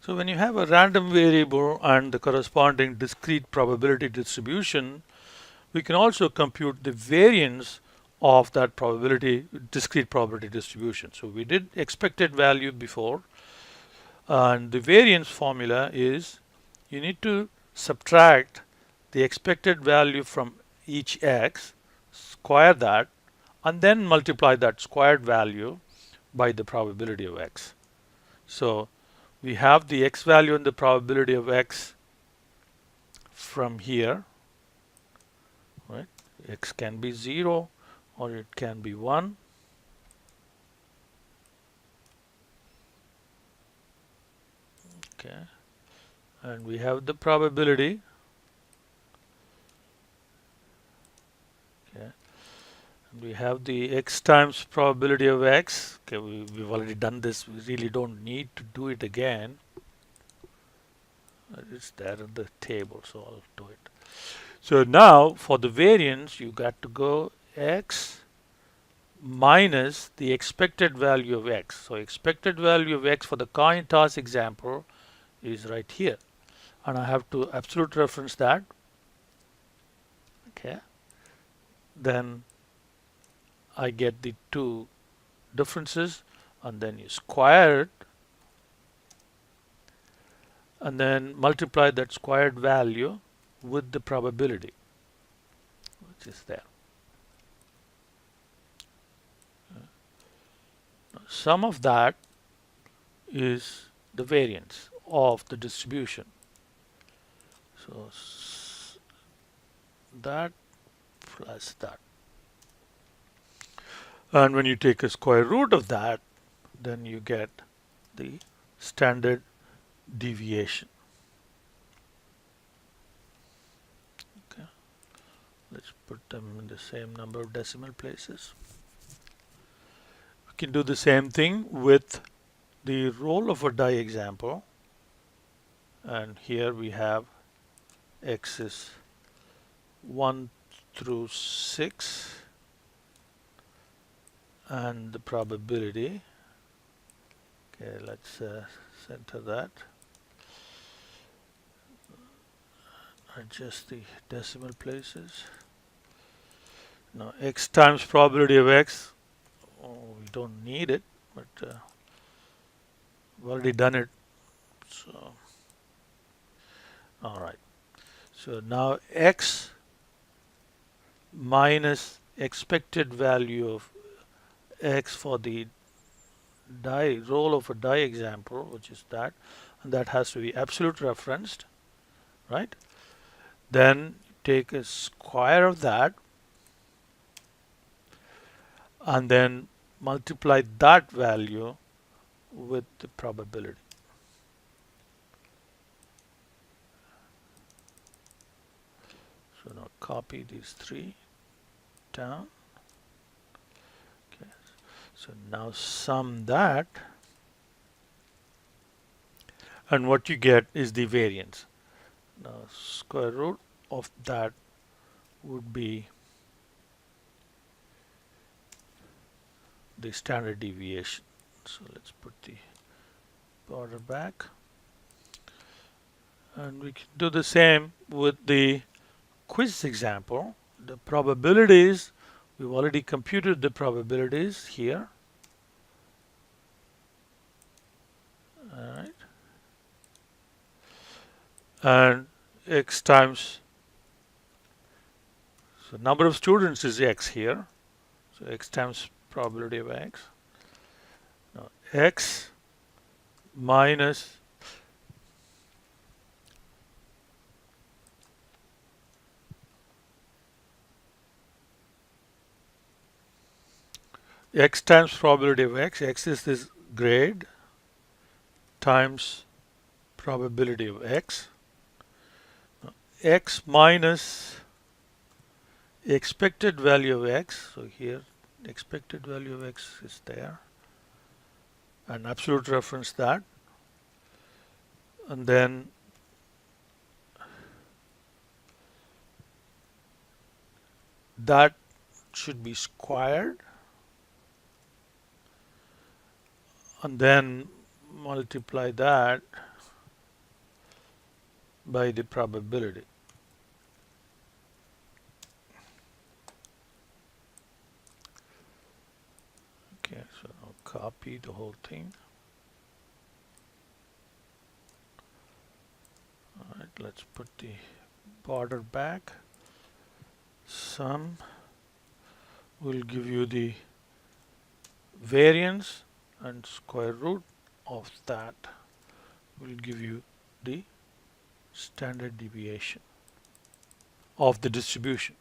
So when you have a random variable and the corresponding discrete probability distribution, we can also compute the variance of that discrete probability distribution. So we did expected value before, and the variance formula is you need to subtract the expected value from each x, square that, and then multiply that squared value by the probability of x. So we have the x value and the probability of x from here, right? X can be 0 or it can be 1. Okay, and we have the probability. Okay, and we have the x times probability of x. Okay, we've already done this. We really don't need to do it again. It's there in the table, so I'll do it. So now for the variance, you got to go x minus the expected value of x. So expected value of x for the coin toss example is right here, and I have to absolute reference that. Okay, then I get the two differences, and then you square it and then multiply that squared value with the probability which is there. Sum of that is the variance of the distribution. So that plus that. And when you take a square root of that, then you get the standard deviation. Okay, let's put them in the same number of decimal places. We can do the same thing with the roll of a die example, and here we have x is 1 through 6 and the probability. Okay, let's center that. Adjust the decimal places. Now x times probability of x, we don't need it, but we've already done it. So all right. So now x minus expected value of x for the die roll of a die example, which is that, and that has to be absolute referenced, right? Then take a square of that and then multiply that value with the probability. So now copy these three down. Okay. So now sum that, and what you get is the variance. Now square root of that would be the standard deviation. So let's put the border back, and we can do the same with the quiz example. The probabilities, we've already computed the probabilities here. All right, and x times, so number of students is x here, so x times probability of x. Now x minus x times probability of x. X is this grade times probability of x. Now, x minus expected value of x. So here expected value of x is there, and absolute reference that, and then that should be squared, and then multiply that by the probability. Okay, so now copy the whole thing. Alright, let's put the border back. Sum will give you the variance, and square root of that will give you the standard deviation of the distribution.